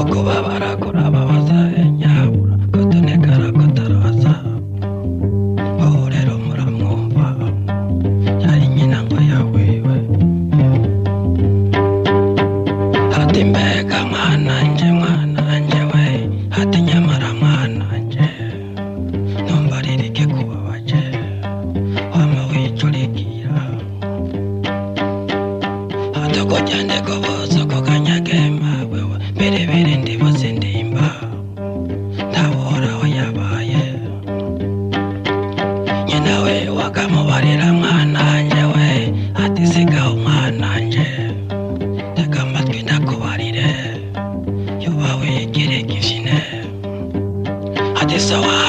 okubabara kurababaza enyabura kotonekara kotarabaza wowe rero muramwumva yari nyina ngo yawiwe hati mbega mwananje we hati nyamara mwananje numbaririke kubabaje wama wicurikira hatoko cyane gobozo kokanyagema wewe birebire ndibuze ndimba ntaboraho yabaye nyina we wakamubarira mwananje we ati sigaho mwananje tega amatwi ndakubarire yuba wigire kivine ati sawa